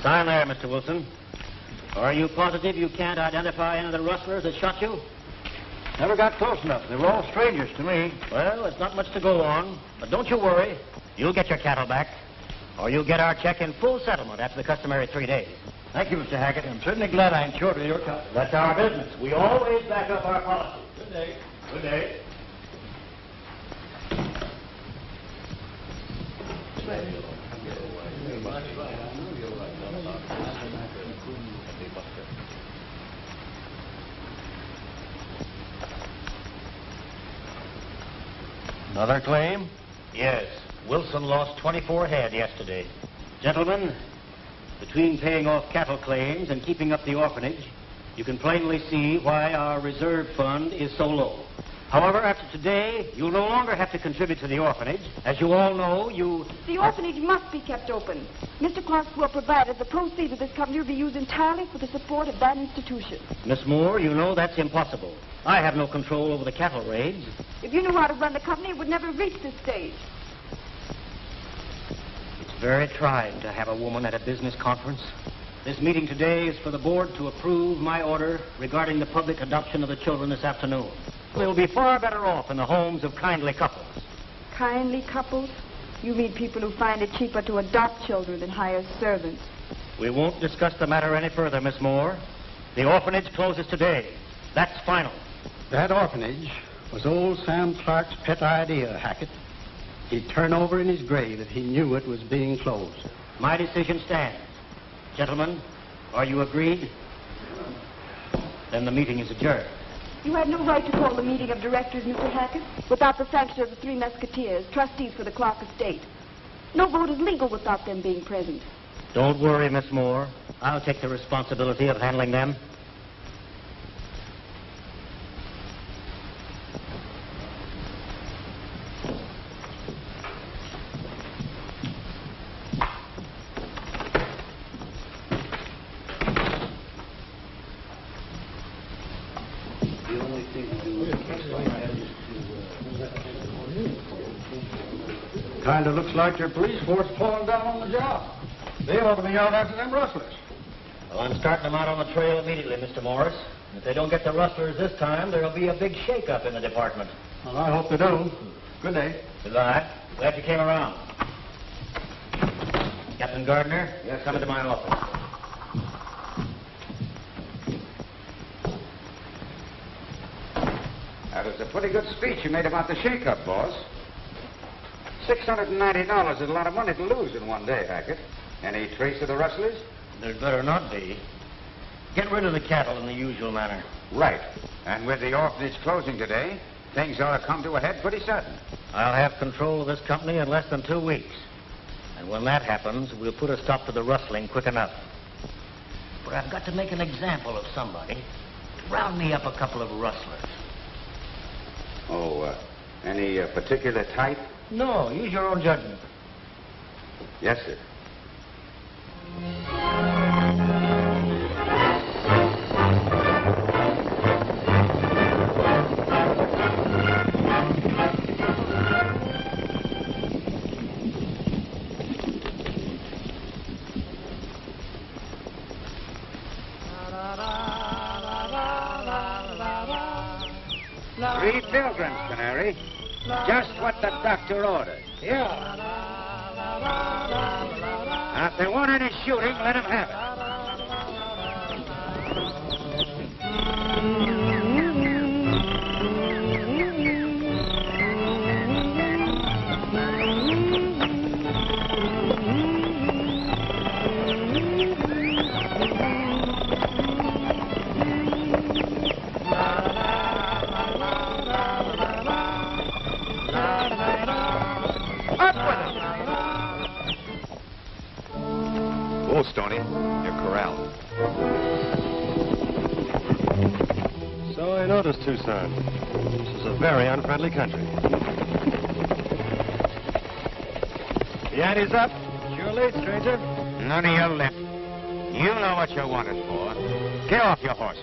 Sign there, Mr. Wilson. Are you positive you can't identify any of the rustlers that shot you? Never got close enough. They were all strangers to me. Well, it's not much to go on, but don't you worry. You'll get your cattle back, or you'll get our check in full settlement after the customary 3 days. Thank you, Mr. Hackett. I'm certainly glad I insured with your company. That's our business. We always back up our policy. Good day. Good day. Another claim? Yes. Wilson lost 24 head yesterday. Gentlemen, between paying off cattle claims and keeping up the orphanage, you can plainly see why our reserve fund is so low. However, after today, you'll no longer have to contribute to the orphanage. As you all know, The orphanage must be kept open. Mr. Clark will provide that the proceeds of this company will be used entirely for the support of that institution. Miss Moore, you know that's impossible. I have no control over the cattle raids. If you knew how to run the company, it would never reach this stage. It's very trying to have a woman at a business conference. This meeting today is for the board to approve my order regarding the public adoption of the children this afternoon. They'll be far better off in the homes of kindly couples. Kindly couples? You mean people who find it cheaper to adopt children than hire servants? We won't discuss the matter any further, Miss Moore. The orphanage closes today. That's final. That orphanage was old Sam Clark's pet idea, Hackett. He'd turn over in his grave if he knew it was being closed. My decision stands. Gentlemen, are you agreed? Then the meeting is adjourned. You had no right to call the meeting of directors, Mr. Hackett, without the sanction of the 3 Mesquiteers, trustees for the Clark estate. No vote is legal without them being present. Don't worry, Miss Moore. I'll take the responsibility of handling them. Kind of looks like your police force falling down on the job. They ought to be out after them rustlers. Well, I'm starting them out on the trail immediately, Mr. Morris. If they don't get the rustlers this time, there'll be a big shake-up in the department. Well, I hope they do. Good day. Goodbye. Glad you came around. Captain Gardner, Yes, come sir. into my office. That was a pretty good speech you made about the shake-up, boss. $690 is a lot of money to lose in one day, Hackett. Any trace of the rustlers? There'd better not be. Get rid of the cattle in the usual manner. Right. And with the orphanage closing today, things ought to come to a head pretty sudden. I'll have control of this company in less than 2 weeks. And when that happens, we'll put a stop to the rustling quick enough. But I've got to make an example of somebody. Round me up a couple of rustlers. Oh, any particular type? No, use your own judgment. Yes, sir. Three pilgrims, Canary. Just what the doctor ordered. Yeah. Now, if they want any shooting, let them have it. Whoa, Stoney. You're corralled. So I noticed, Tucson. This is a very unfriendly country. The ante's up. Sure late, stranger. None of your lip. You know what you're wanted for. Get off your horses.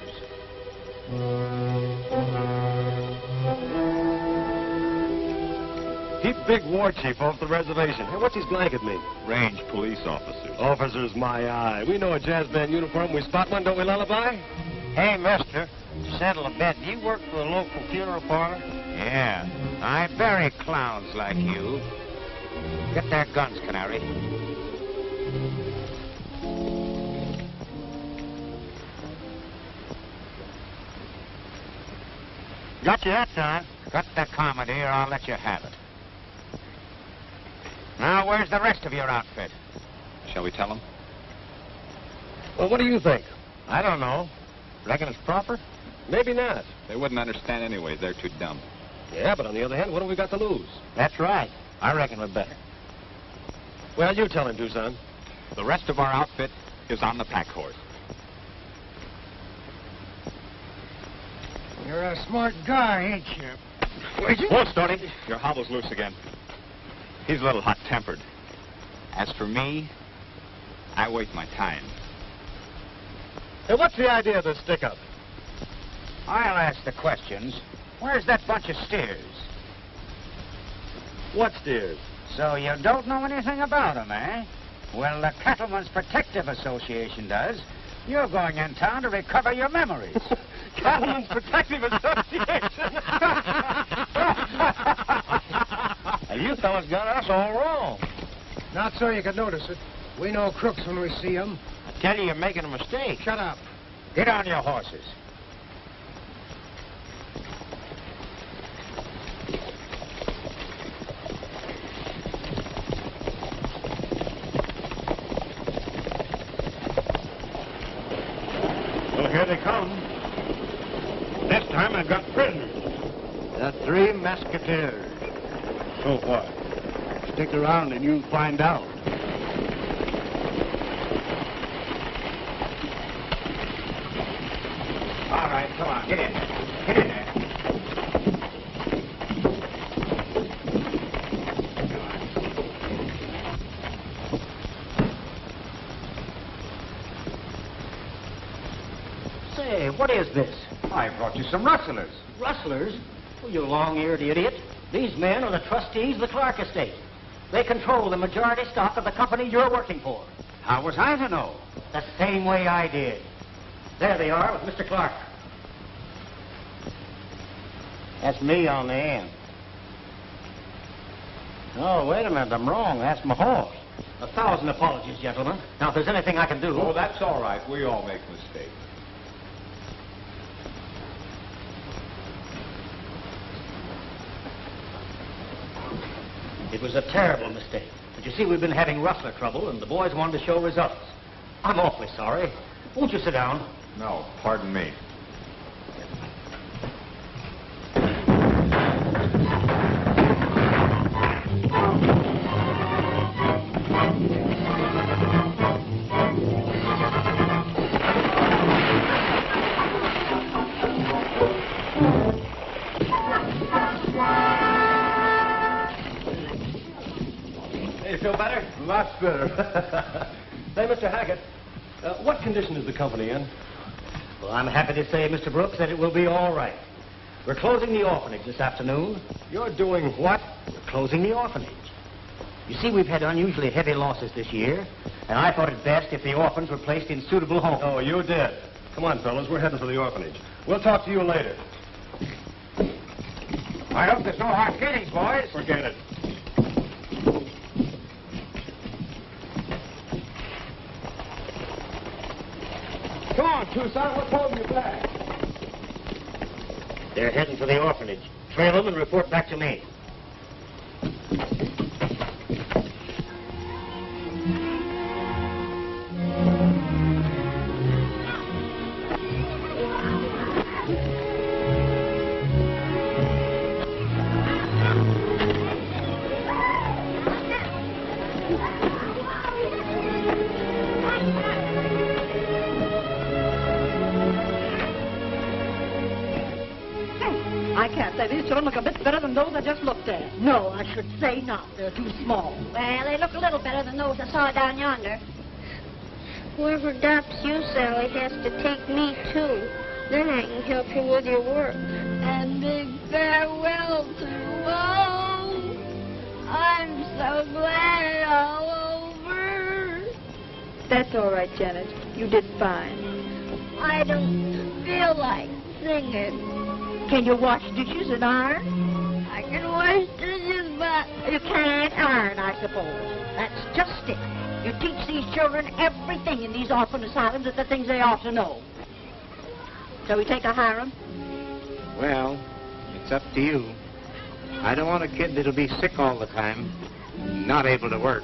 Keep big war chief off the reservation. Hey, what's his blanket mean? Range police officers. Officers, my eye. We know a jazz band uniform. We spot one, don't we, Lullaby? Hey, mister, to settle a bet, do you work for the local funeral parlor? Yeah. I bury clowns like you. Get their guns, Canary. Got you that time. Cut the comedy or I'll let you have it. Now, where's the rest of your outfit? Shall we tell them? Well, what do you think? I don't know. Reckon it's proper? Maybe not. They wouldn't understand anyway. They're too dumb. Yeah, but on the other hand, what have we got to lose? That's right. I reckon we're better. Well, you tell him, Tucson. The rest of our outfit is on the pack horse. You're a smart guy, ain't you? Won't start him. Your hobble's loose again. He's a little hot-tempered. As for me, I wait my time. Hey, what's the idea of this stick-up? I'll ask the questions. Where's that bunch of steers? What steers? So you don't know anything about them, eh? Well, the Cattlemen's Protective Association does. You're going in town to recover your memories. Cattlemen's Protective Association. You fellas got us all wrong. Not so you could notice it. We know crooks when we see them. I tell you, you're making a mistake. Shut up. Get on your horses. Well, here they come. This time I've got prisoners. The 3 Mesquiteers. So far. Stick around and you'll find out. All right, come on, get in there. Get in there. Say, what is this? I brought you some rustlers. Rustlers? Oh, you long-eared idiot. These men are the trustees of the Clark estate. They control the majority stock of the company you're working for. How was I to know? The same way I did. There they are with Mr. Clark. That's me on the end. Oh, wait a minute, I'm wrong. That's my horse. 1,000 apologies, gentlemen. Now, if there's anything I can do... Oh, that's all right. We all make mistakes. It was a terrible mistake. But you see, we've been having rustler trouble, and the boys wanted to show results. I'm awfully sorry. Won't you sit down? No, pardon me. You feel better? Lots better. Hey, Mr. Hackett, what condition is the company in? Well, I'm happy to say, Mr. Brooks, that it will be all right. We're closing the orphanage this afternoon. You're doing what? We're closing the orphanage. You see, we've had unusually heavy losses this year, and I thought it best if the orphans were placed in suitable homes. Oh, you did. Come on, fellas, we're heading for the orphanage. We'll talk to you later. I hope there's no hard feelings, boys. Forget it. Come on, Tucson, what's holding you back? They're heading for the orphanage. Trail them and report back to me. I can't say these children look a bit better than those I just looked at. No, I should say not. They're too small. Well, they look a little better than those I saw down yonder. Whoever adopts you, Sally, has to take me, too. Then I can help you with your work. And big farewell to all. I'm so glad it's all over. That's all right, Janet. You did fine. I don't feel like singing. Can you wash dishes and iron? I can wash dishes, but You can't iron, I suppose. That's just it. You teach these children everything in these orphan asylums that the things they ought to know. Shall we take a harem? Well, it's up to you. I don't want a kid that'll be sick all the time, not able to work.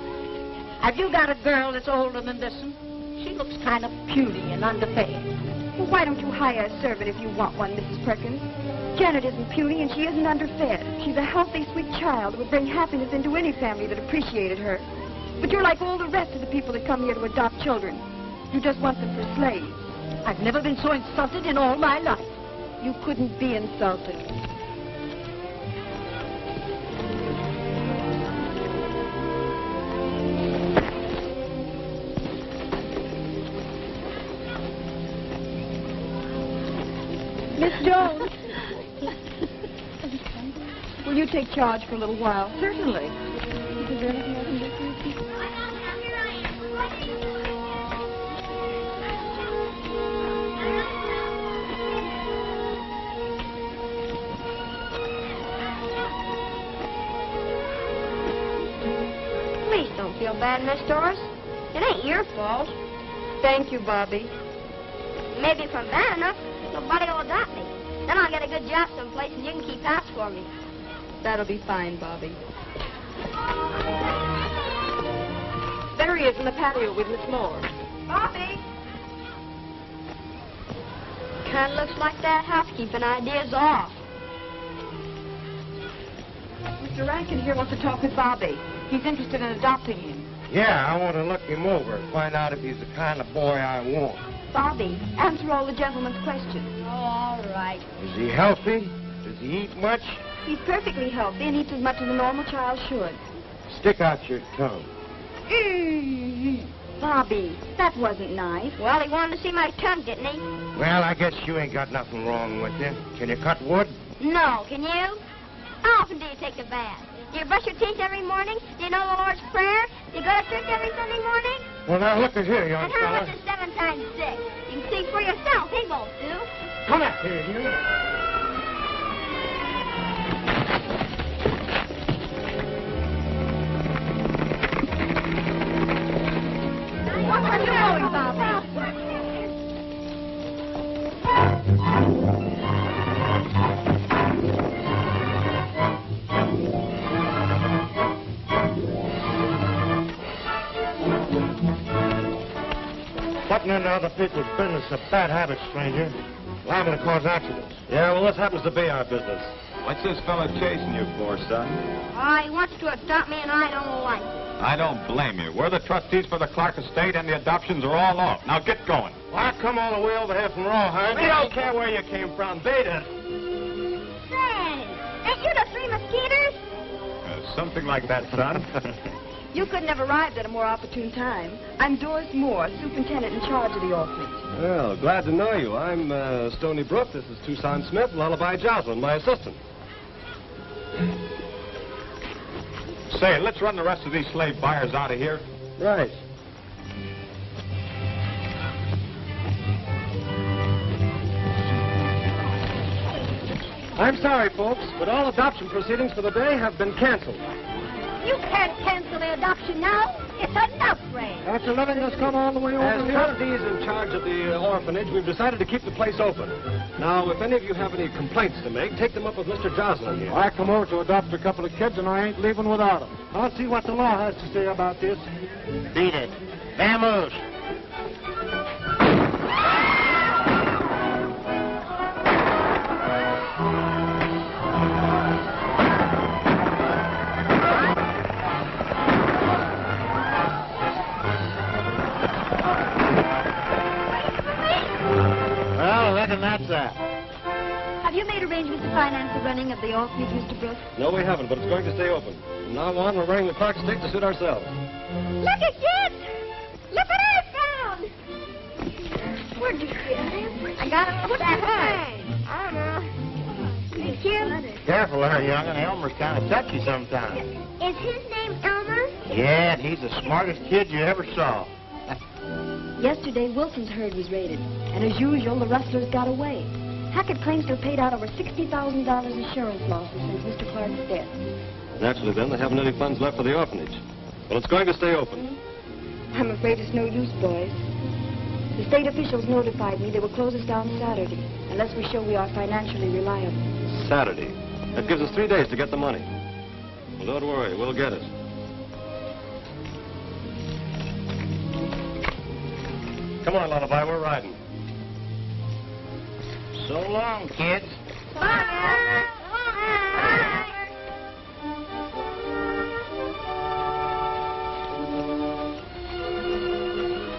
Have you got a girl that's older than this one? She looks kind of puny and underfed. Well, why don't you hire a servant if you want one, Mrs. Perkins? Janet isn't puny and she isn't underfed. She's a healthy, sweet child who would bring happiness into any family that appreciated her. But you're like all the rest of the people that come here to adopt children. You just want them for slaves. I've never been so insulted in all my life. You couldn't be insulted. Miss Jones. Will you take charge for a little while? Certainly. Is there anything I can do for you? Please don't feel bad, Miss Doris. It ain't your fault. Thank you, Bobby. Maybe if I'm bad enough, nobody will adopt me. Then I'll get a good job someplace and you can keep house for me. That'll be fine, Bobby. There he is in the patio with Miss Moore. Bobby! Kind of looks like that housekeeping idea's off. Mr. Rankin here wants to talk with Bobby. He's interested in adopting him. Yeah, I want to look him over and find out if he's the kind of boy I want. Bobby, answer all the gentleman's questions. Oh, all right. Is he healthy? Does he eat much? He's perfectly healthy and eats as much as a normal child should. Stick out your tongue. Bobby, that wasn't nice. Well, he wanted to see my tongue, didn't he? Well, I guess you ain't got nothing wrong with you. Can you cut wood? No, can you? How often do you take a bath? Do you brush your teeth every morning? Do you know the Lord's Prayer? Do you go to church every Sunday morning? Well, now, look at here, young And how fella. much is 7 times 6? You can see for yourself. He won't do. Come up here, you. What are you doing, Bobby? Butting into other people's business is a bad habit, stranger. Liable to cause accidents. Yeah, well, this happens to be our business. What's this fella chasing you for, son? He wants to adopt me, and I don't like it. I don't blame you. We're the trustees for the Clark estate, and the adoptions are all off. Now get going. Well, I come all the way over here from Rawhide. We don't care where you came from. Beat it. Say, ain't you the 3 Mesquiteers? Something like that, son. You couldn't have arrived at a more opportune time. I'm Doris Moore, superintendent in charge of the orphanage. Well, glad to know you. I'm Stony Brook. This is Tucson Smith, Lullaby Jocelyn, my assistant. Say, let's run the rest of these slave buyers out of here. Right. I'm sorry, folks, but all adoption proceedings for the day have been canceled. You can't cancel the adoption now. It's an outrage. After letting us come all the way over As here. trustees in charge of the orphanage, we've decided to keep the place open. Now, if any of you have any complaints to make, take them up with Mr. Jocelyn here. I come over to adopt a couple of kids, and I ain't leaving without them. I'll see what the law has to say about this. Beat it. Vamoose. Well, I reckon that's that. Have you made arrangements to finance the running of the orphanage, Mr. Brooks? No, we haven't, but it's going to stay open. From now on, we're running the Clark estate to suit ourselves. Look at kids. Look what I found. Where'd you get it? I got it. What's that thing? I don't know. you. Careful there, young'un. Elmer's kind of touchy sometimes. Is his name Elmer? Yeah, and he's the smartest kid you ever saw. Yesterday, Wilson's herd was raided, and as usual, the rustlers got away. Hackett claims to have paid out over $60,000 insurance losses since Mr. Clark's death. Naturally, then, they haven't any funds left for the orphanage. Well, it's going to stay open. I'm afraid it's no use, boys. The state officials notified me they will close us down Saturday, unless we show we are financially reliable. Saturday. That gives us 3 days to get the money. Well, don't worry, we'll get it. Come on, Lullaby, we're riding. So long, kids. Bye.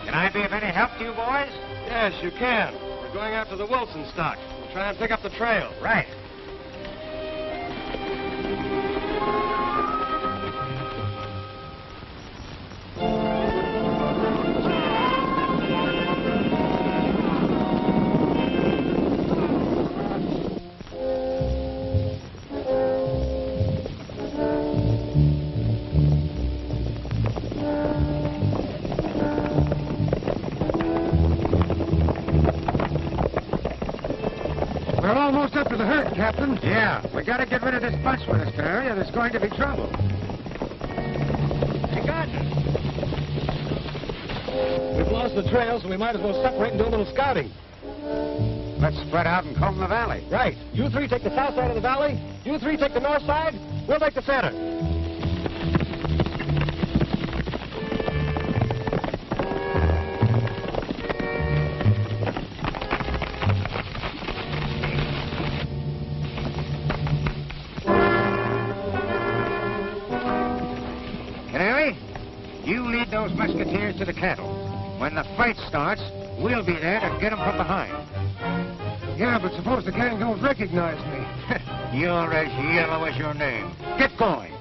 Can I be of any help to you boys? Yes, you can. We're going after the Wilson stock. We'll try and pick up the trail. Right. We're almost up to the herd, Captain. Yeah, we gotta get rid of this bunch with us, Terry, or there's going to be trouble. Hey, Gardner. We've lost the trail, so we might as well separate and do a little scouting. Let's spread out and comb the valley. Right. You three take the south side of the valley. You three take the north side. We'll take the center. Canary, you lead those Mesquiteers to the cattle. When the fight starts, we'll be there to get them from behind. Yeah, but suppose the gang don't recognize me. You're as yellow as your name. Get going.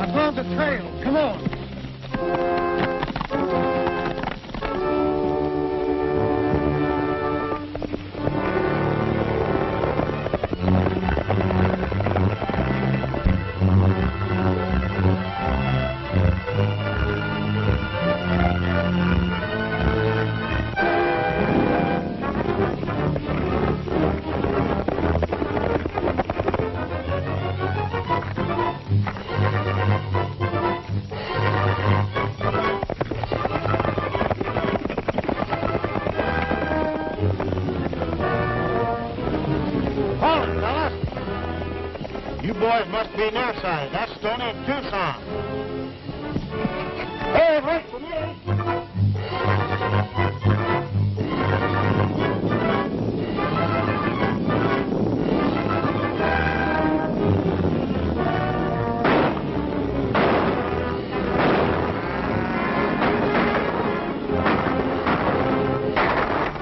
I found the trail. Come on. Must be near side. That's Stony and Tucson. Hey, wait for me.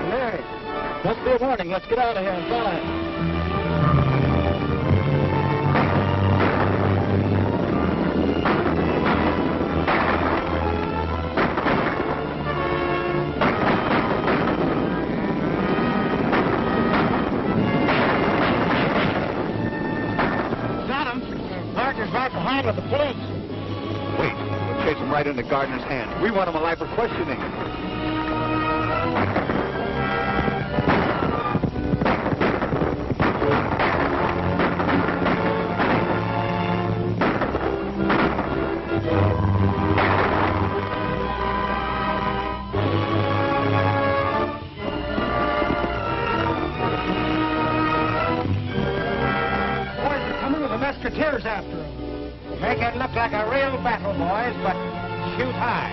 Mary, must be a warning. Let's get out of here and follow. With the police. Wait, we'll chase him right into Gardner's hand. We want him alive for questioning. Boys are coming with the Mesquiteers after them. Make it look like a real battle, boys, but shoot high.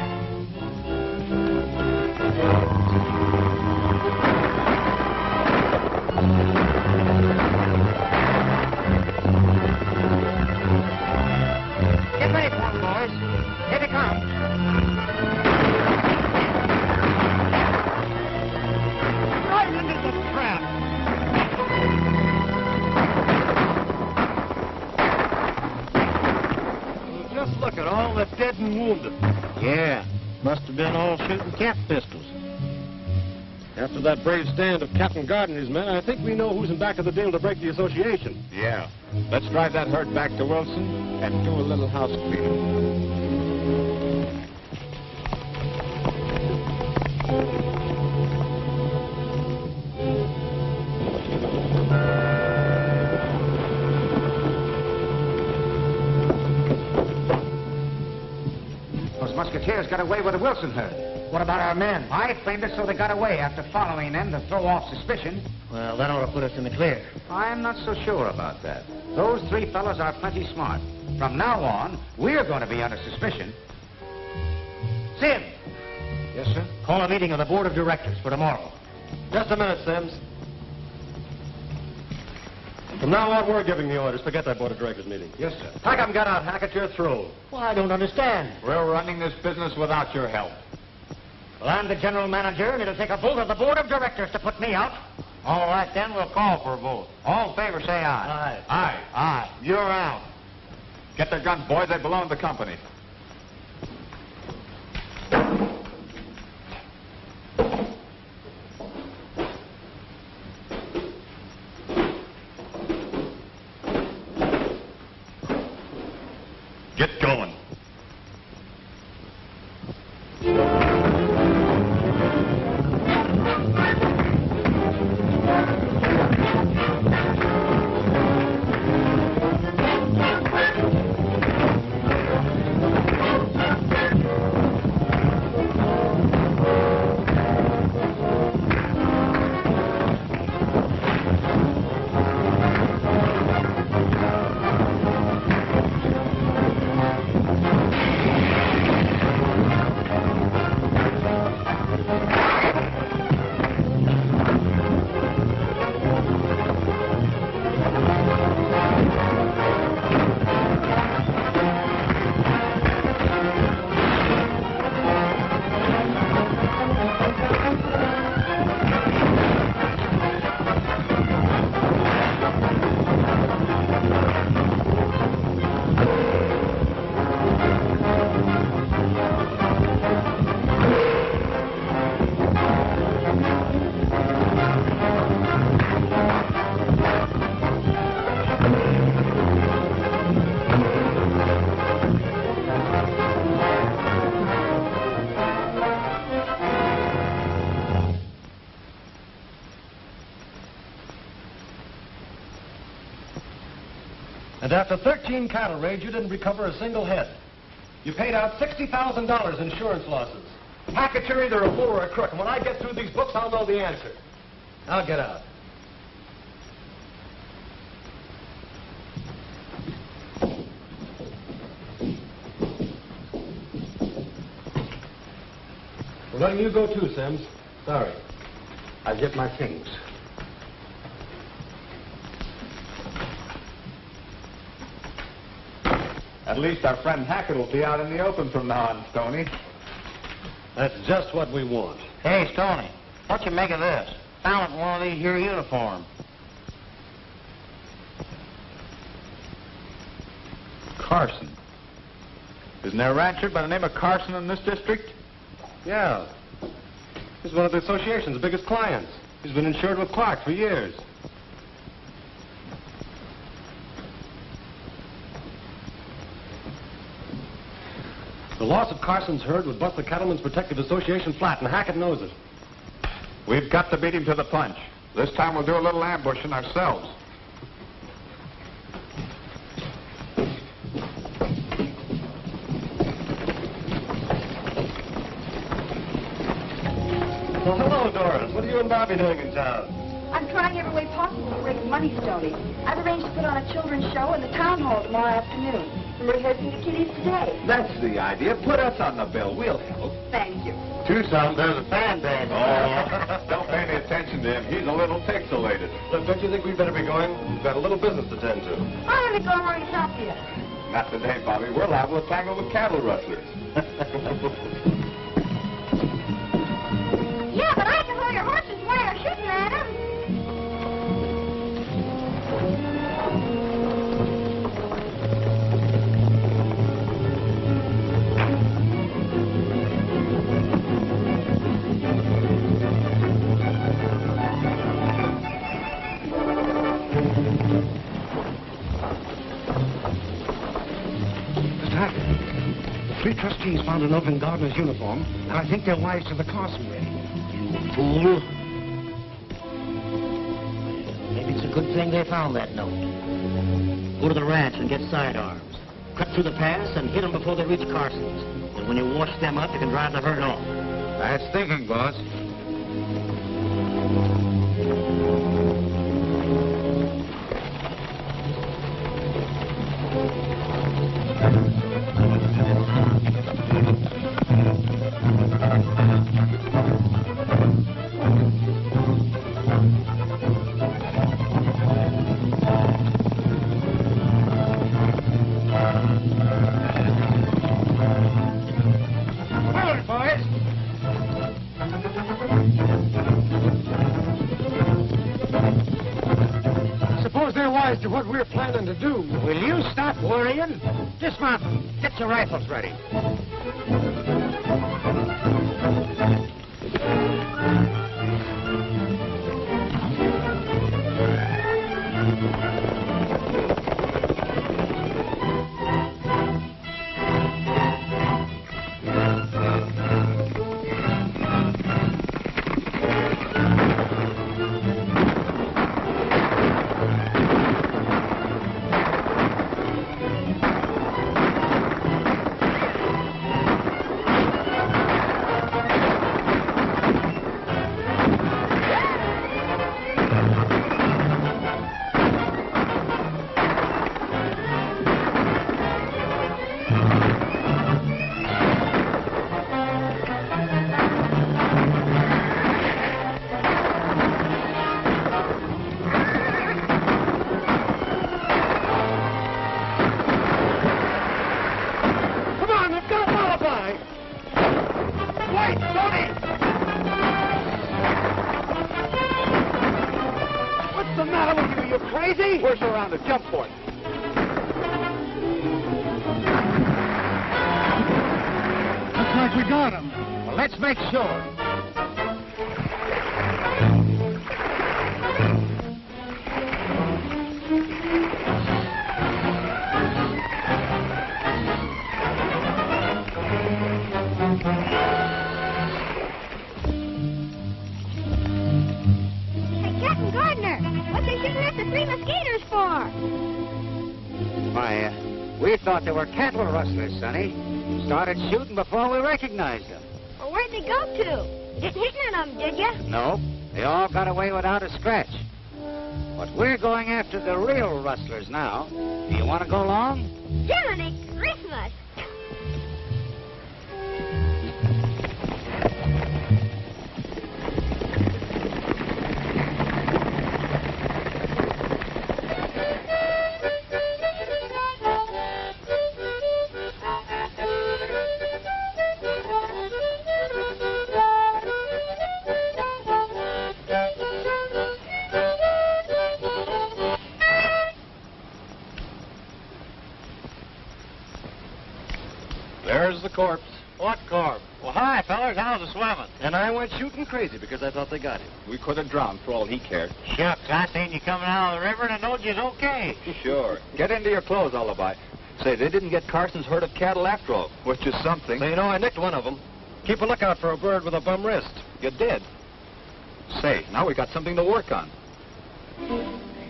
Get ready for him, boys. Here they come. Right in the all the dead and wounded. Yeah, must have been all shooting cap pistols. After that brave stand of Captain Guard and his men, I think we know who's in back of the deal to break the association. Yeah. Let's drive that herd back to Wilson and do a little house cleaning. Those Mesquiteers got away with the Wilson herd. What about our men? I framed it so they got away after following them to throw off suspicion. Well, that ought to put us in the clear. I'm not so sure about that. Those three fellows are plenty smart. From now on, we're going to be under suspicion. Sim! Yes, sir? Call a meeting of the board of directors for tomorrow. Just a minute, Sims. From now on, we're giving the orders. Forget that board of directors meeting. Yes, sir. Pack 'em, get out, Hackett. You're through. Well, I don't understand. We're running this business without your help. Well, I'm the general manager, and it'll take a vote of the board of directors to put me out. All right, then, we'll call for a vote. All in favor, say aye. Aye. Aye. Aye. You're out. Get their guns, boys. They belong to the company. Get going. And after 13 cattle raids, you didn't recover a single head. You paid out $60,000 insurance losses. Hackett, you're either a fool or a crook, and when I get through these books, I'll know the answer. Now get out. We're letting you go too, Sims. Sorry. I'll get my things. At least our friend Hackett will be out in the open from now on, Stoney. That's just what we want. Hey, Stoney, what you make of this? Found it in one of these here uniforms. Carson. Isn't there a rancher by the name of Carson in this district? Yeah. He's one of the association's biggest clients. He's been insured with Clark for years. The loss of Carson's herd would bust the Cattlemen's Protective Association flat, and Hackett knows it. We've got to beat him to the punch. This time we'll do a little ambushing ourselves. Well, hello, Doris. What are you and Bobby doing in town? I'm trying every way possible to raise money, Stoney. I've arranged to put on a children's show in the town hall tomorrow afternoon. I'm rehearsing the kiddies today. That's the idea. Put us on the bill. We'll help. Thank you. Tucson, there's a fan band. Oh, don't pay any attention to him. He's a little pixelated. Look, don't you think we'd better be going? We've got a little business to tend to. I'm only going where he's up here. Not today, Bobby. We're liable to tangle with cattle rustlers. Yeah, but I can hold your horses while you're shooting at them. three trustees found a note in Gardner's uniform, and I think they're wise to the Carson wedding. You fool. Maybe it's a good thing they found that note. Go to the ranch and get sidearms. Cut through the pass and hit them before they reach Carson's. And when you wash them up, you can drive the herd off. That's thinking, boss. To what we're planning to do. Will you stop worrying? Dismount. Get your rifles ready. Where's around to jump for it? Looks like we got him. Well, let's make sure. We thought they were cattle rustlers, Sonny. Started shooting before we recognized them. Well, where'd they go to? Didn't hit none of them, did ya? No, they all got away without a scratch. But we're going after the real rustlers now. Do you want to go along? Jiminy Christmas! There's the corpse. What corpse? Well, hi, fellas. How's it swimming? And I went shooting crazy because I thought they got him. We could have drowned for all he cared. Shucks, I seen you coming out of the river and I knowed you was okay. Sure. Get into your clothes, Alibi. Say, they didn't get Carson's herd of cattle after all, which is something. So, you know, I nicked one of them. Keep a lookout for a bird with a bum wrist. You did. Say, now we got something to work on.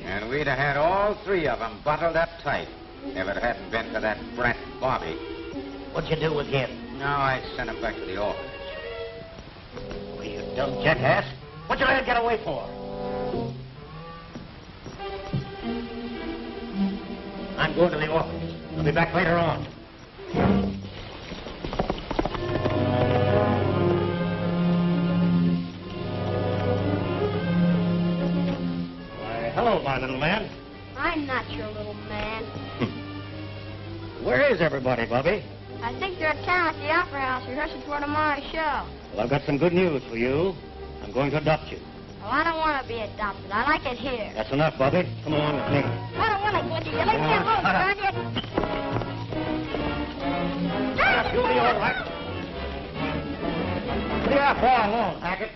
And we'd have had all three of them bottled up tight if it hadn't been for that brat Bobby. What'd you do with him? No, I sent him back to the orphanage. Oh, you dumb jackass. What'd you let him get away for? I'm going to the orphanage. I'll be back later on. Why, hello, my little man. I'm not your little man. Where is everybody, Bobby? I think they're at town at the Opera House rehearsing for tomorrow's show. Well, I've got some good news for you. I'm going to adopt you. Well, I don't want to be adopted. I like it here. That's enough, Bobby. Come along with me. I don't want to go to you. Leave me alone, darn you. You'll be all right. Leave that boy alone, Hackett.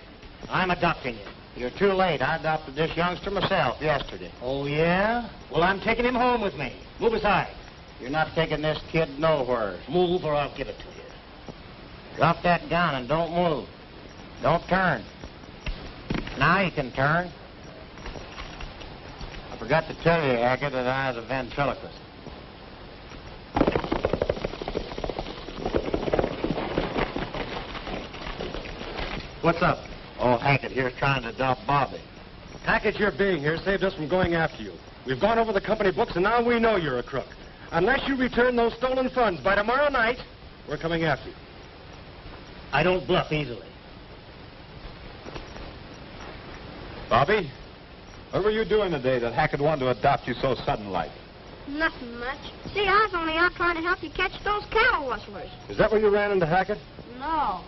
I'm adopting you. You're too late. I adopted this youngster myself yesterday. Oh, yeah? Well, I'm taking him home with me. Move aside. You're not taking this kid nowhere. Move or I'll give it to you. Drop that gun and don't move. Don't turn. Now you can turn. I forgot to tell you, Hackett, that I was a ventriloquist. What's up? Oh, Hackett here's trying to dump Bobby. Hackett, your being here saved us from going after you. We've gone over the company books, and now we know you're a crook. Unless you return those stolen funds by tomorrow night, we're coming after you. I don't bluff easily. Bobby, what were you doing today that Hackett wanted to adopt you so sudden-like? Nothing much. See, I was only out trying to help you catch those cattle rustlers. Is that where you ran into Hackett? No.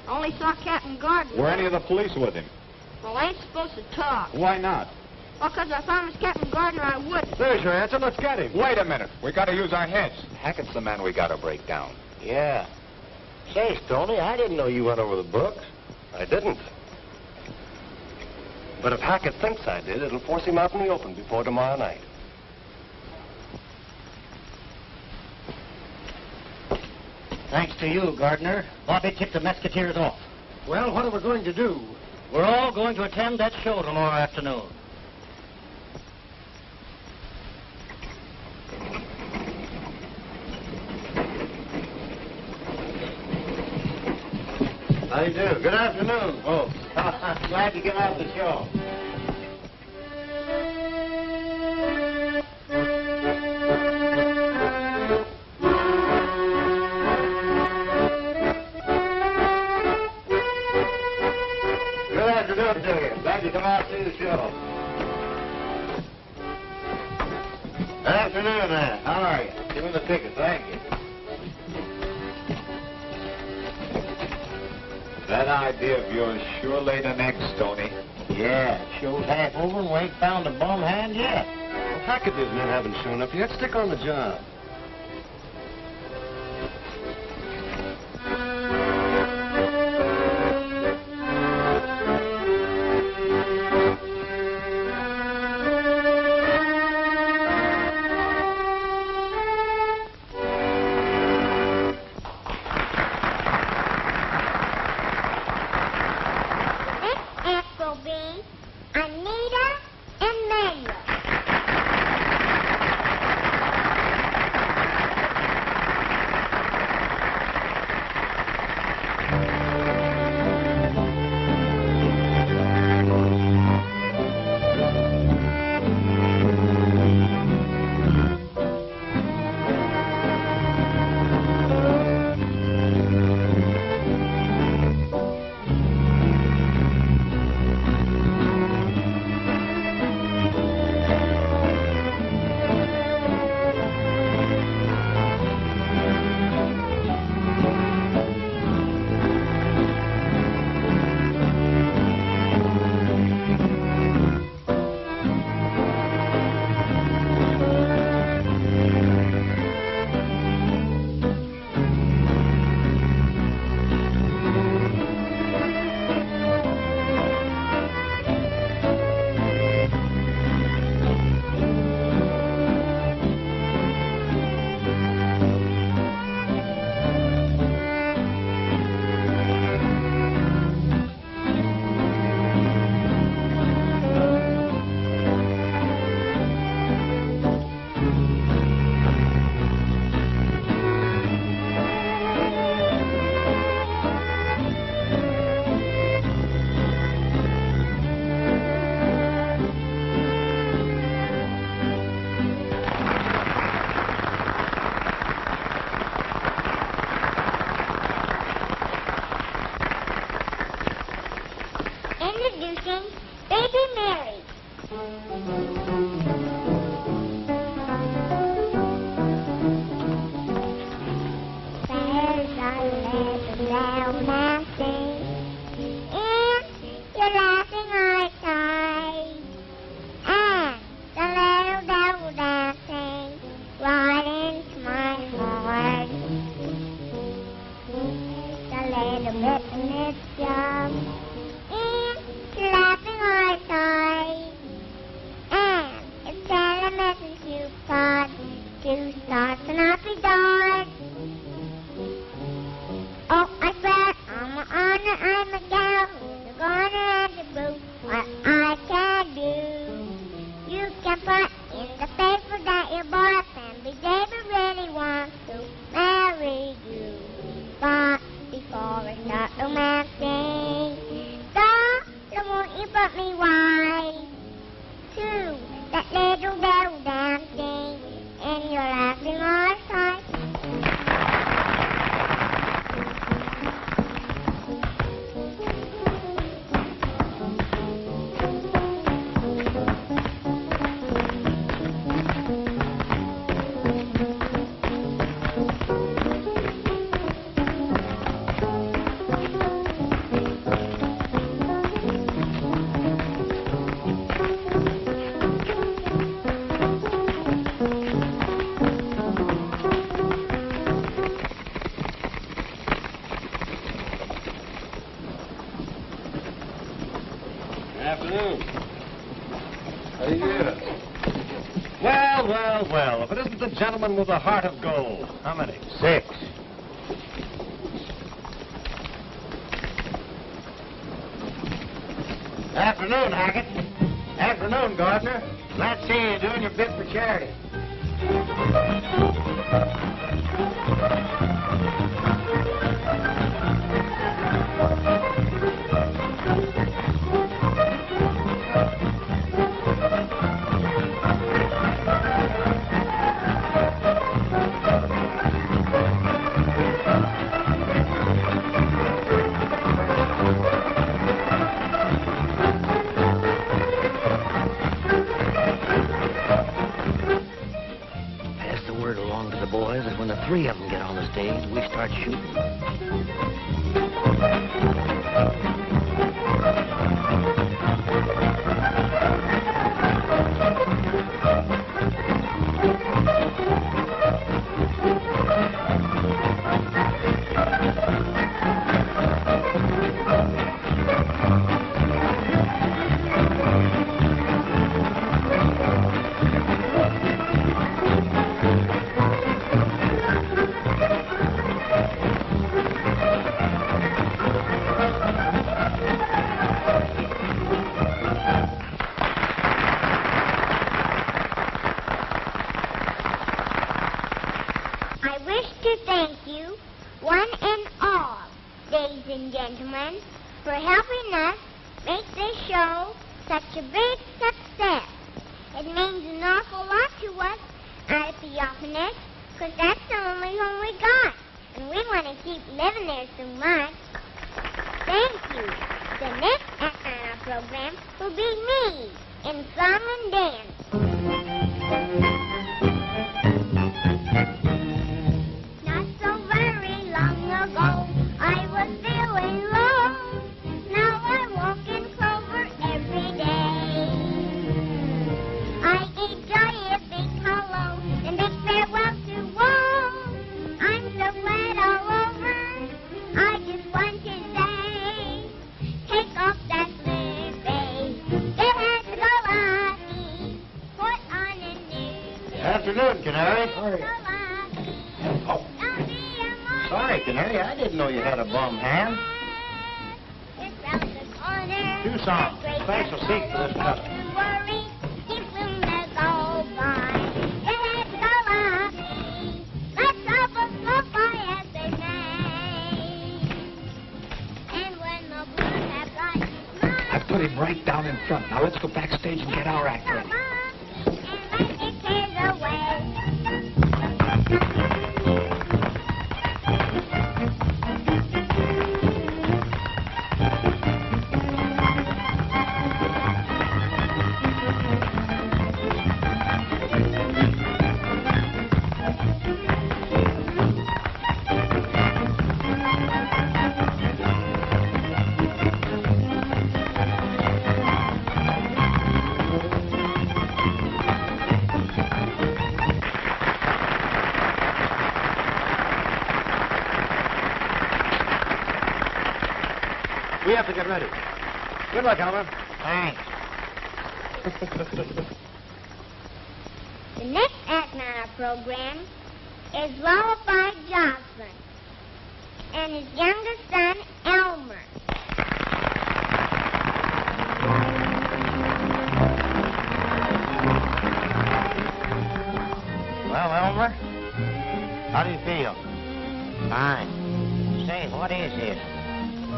Only saw Captain Gardner. Were any of the police with him? Well, I ain't supposed to talk. Why not? Well, 'cause I promised Captain Gardner I wouldn't. There's your answer. Let's get him. Wait a minute. We got to use our heads. Hackett's the man we got to break down. Yeah. Say, Stoney, I didn't know you went over the books. I didn't. But if Hackett thinks I did, it'll force him out in the open before tomorrow night. Thanks to you, Gardner, Bobby tipped the Mesquiteers off. Well, what are we going to do? We're all going to attend that show tomorrow afternoon. How you do? Good afternoon, folks. Glad you came out to the show. Good afternoon to you. Glad you come out to see the show. Good afternoon, man. How are you? Give me the ticket. Thank you. That idea of yours sure laid an egg, Stoney. Yeah, show's half over and we ain't found a bum hand yet. Well, Hackett and his men haven't shown up yet. Stick on the job. Introducing Baby Mary. There's a little brown mountain, and you're laughing outside, and the little devil dancing right into my heart. It's a little bit in its job, laughing outside, and it's telling a message you've got to start the happy dog. Oh, I swear before I start romancing. Darling, won't you put me wise to that little devil dancing in your laughing eyes? Afternoon. How do you do? Well, if it isn't the gentleman with the heart of gold. How many? 6. Afternoon, Hackett. Afternoon, Gardner. Glad to see you doing your bit for charity. Boys, that when the 3 of them get on the stage, we start shooting. for helping us make this show such a big success. It means an awful lot to us out at the orphanage, because that's the only home we got, and we want to keep living there so much. Thank you. The next act on our program will be me in song and dance. Not so very long ago, I was feeling low. Now I walk in clover every day. I eat joy, a big hello, and big farewell to woe. I'm so glad all over. I just want to say, take off that sleepy. Get out to go lucky. Put on a new. Afternoon, Canary. Sorry. Oh. Sorry, Canary. I didn't know you had a bum hand. Two songs. Special seat for this customer. I put him right down in front. Now let's go backstage and get our act ready. We have to get ready. Good luck, Alma. Thanks. The next act on our program is Lullaby Jocelyn and his youngest son, Elmer. Well, Elmer, how do you feel? Fine. Say, what What is this?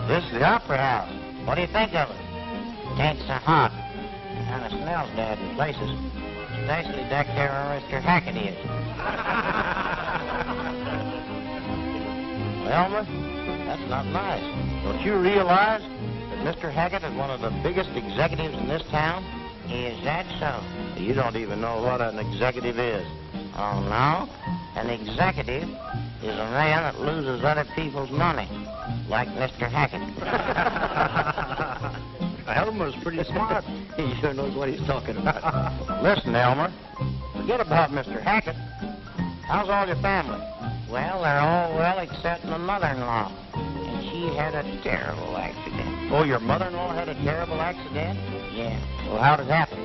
This is the Opera House. What do you think of it? It ain't so hot. Kind of smells bad in places. Especially back there where Mr. Hackett is. Elmer, that's not nice. Don't you realize that Mr. Hackett is one of the biggest executives in this town? Is that so? You don't even know what an executive is. Oh, no? An executive is a man that loses other people's money, like Mr. Hackett. Elmer's pretty smart. He sure knows what he's talking about. Listen, Elmer, forget about Mr. Hackett. How's all your family? Well, they're all well except my mother-in-law. And she had a terrible accident. Oh, your mother-in-law had a terrible accident? Yeah. Well, how'd it happen?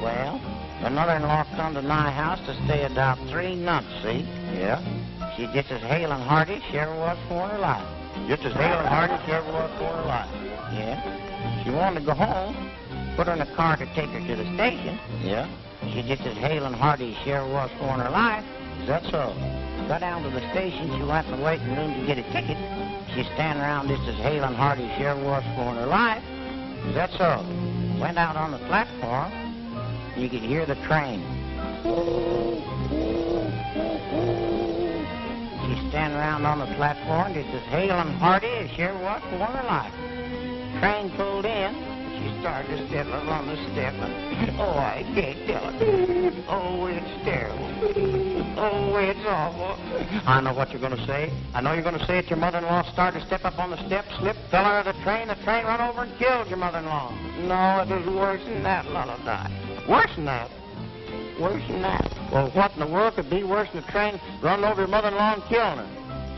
Well, my mother-in-law come to my house to stay about 3 months, see? Yeah? She's just as hale and hearty as she ever was for her life. Just as hale and hearty as she ever was for her life. Yeah. She wanted to go home, put her in a car to take her to the station. Yeah? She's just as hale and hearty as she ever was for her life. Is that so? Got down to the station, she went in the waiting room to get a ticket. She's standing around just as hale and hearty as she ever was for her life. Is that so? Went out on the platform, you could hear the train. She's standing around on the platform just as hale and hearty as she ever was for her life. Train pulled in. She started to step up on the step. Oh, I can't tell it. Oh, it's terrible. Oh, it's awful. I know what you're going to say. I know you're going to say that your mother-in-law started to step up on the step, slipped, fell out of the train run over and killed your mother-in-law. No, it was worse than that, lullaby. Worse than that? Worse than that. Well, what in the world could be worse than a train running over your mother-in-law and killing her?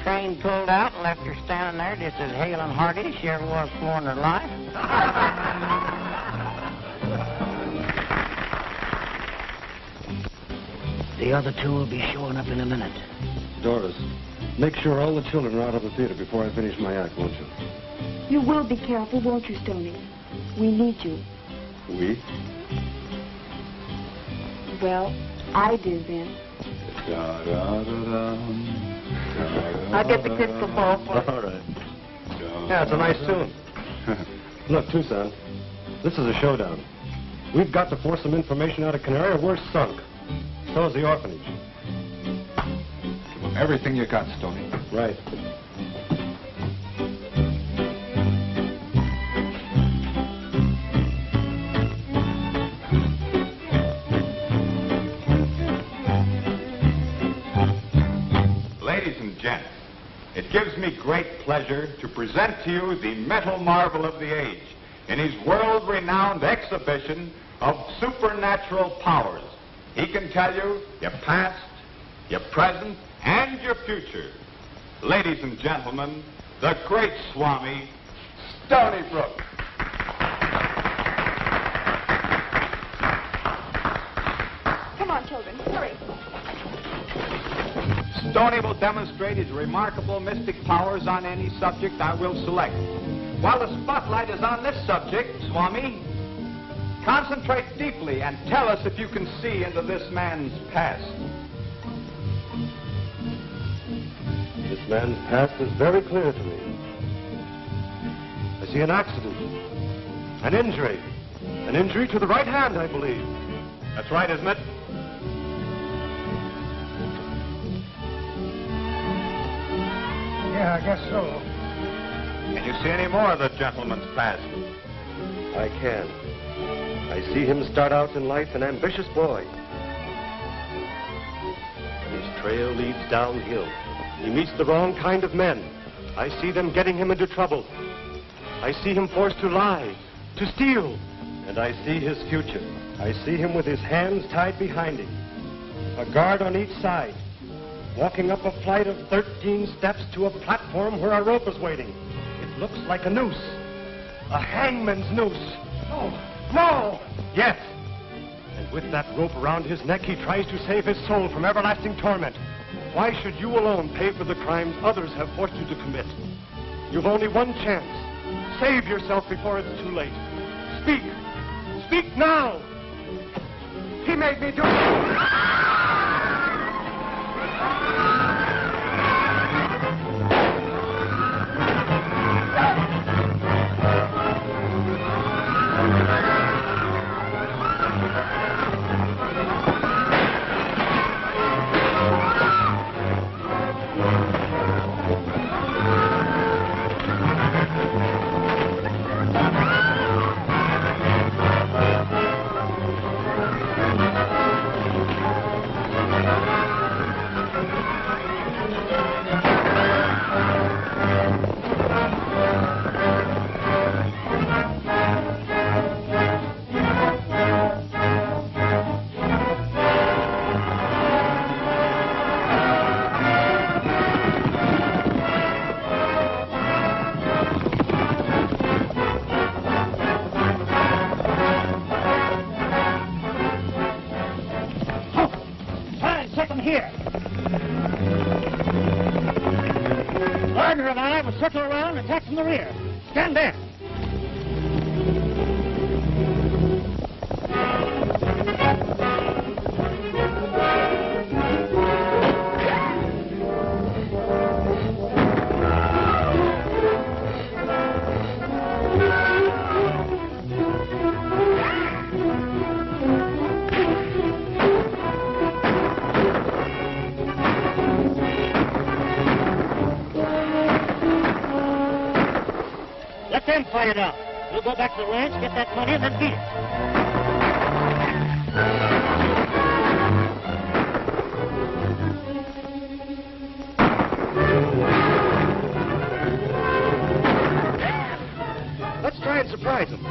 Train pulled out and left her standing there just as hale and hearty as she ever was for in her life. The other two will be showing up in a minute. Doris, make sure all the children are out of the theater before I finish my act, won't you? You will be careful, won't you, Stoney? We need you. We? Well, I do then. I'll get the crystal ball for you. All right. Yeah, it's a nice tune. Look, Tucson, this is a showdown. We've got to force some information out of Canary or we're sunk. So is the orphanage. Everything you got, Stoney. Right. Ladies and gents, it gives me great pleasure to present to you the metal marvel of the age in his world-renowned exhibition of supernatural powers. He can tell you your past, your present, and your future. Ladies and gentlemen, the great Swami, Stony Brook. Come on, children, hurry. Stoney will demonstrate his remarkable mystic powers on any subject I will select. While the spotlight is on this subject, Swami, concentrate deeply and tell us if you can see into this man's past. This man's past is very clear to me. I see an accident, an injury to the right hand, I believe. That's right, isn't it? Yeah, I guess so. Can you see any more of the gentleman's past? I can. I see him start out in life an ambitious boy. His trail leads downhill. He meets the wrong kind of men. I see them getting him into trouble. I see him forced to lie, to steal. And I see his future. I see him with his hands tied behind him, a guard on each side, walking up a flight of 13 steps to a platform where a rope is waiting. It looks like a noose, a hangman's noose. Oh, no! Yes. And with that rope around his neck, he tries to save his soul from everlasting torment. Why should you alone pay for the crimes others have forced you to commit? You've only one chance. Save yourself before it's too late. Speak. Speak now. He made me do it. on, attack from the rear. Stand there. Let them fight it out. We'll go back to the ranch, get that money, and then beat it. Let's try and surprise them.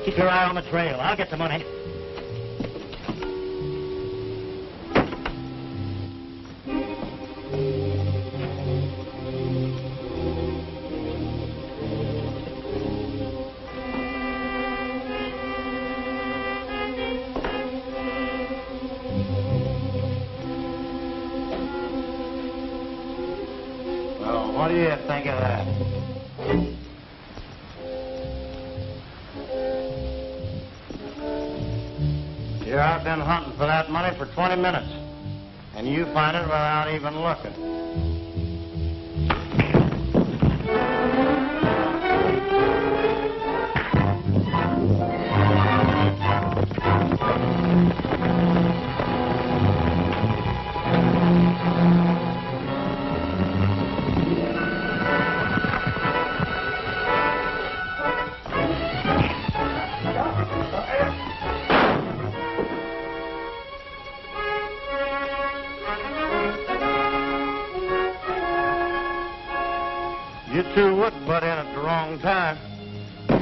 Keep your eye on the trail. I'll get the money. Well, what do you think of that? Here I've been hunting for that money for 20 minutes, and you find it without even looking. You two would butt in at the wrong time.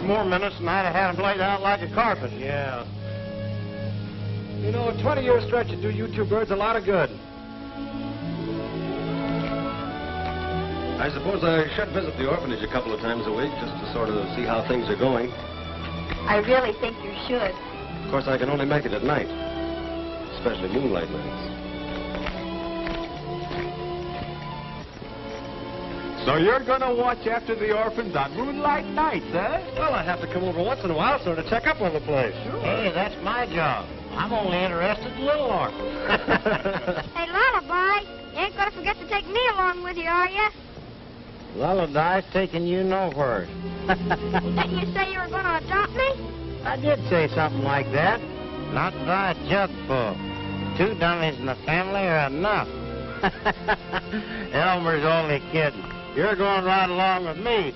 More minutes than I'd have had them laid out like a carpet. Yeah. You know, a 20-year stretch would do you two birds a lot of good. I suppose I should visit the orphanage a couple of times a week just to sort of see how things are going. I really think you should. Of course, I can only make it at night, especially moonlight nights. So you're going to watch after the orphans on moonlight nights, eh? Well, I have to come over once in a while sort of check up on the place. Sure. Hey, that's my job. I'm only interested in little orphans. Hey, Lullaby, you ain't gonna forget to take me along with you, are you? Lullaby's taking you nowhere. Didn't you say you were gonna adopt me? I did say something like that. Not by a jugful. 2 dummies in the family are enough. Elmer's only kidding. You're going right along with me.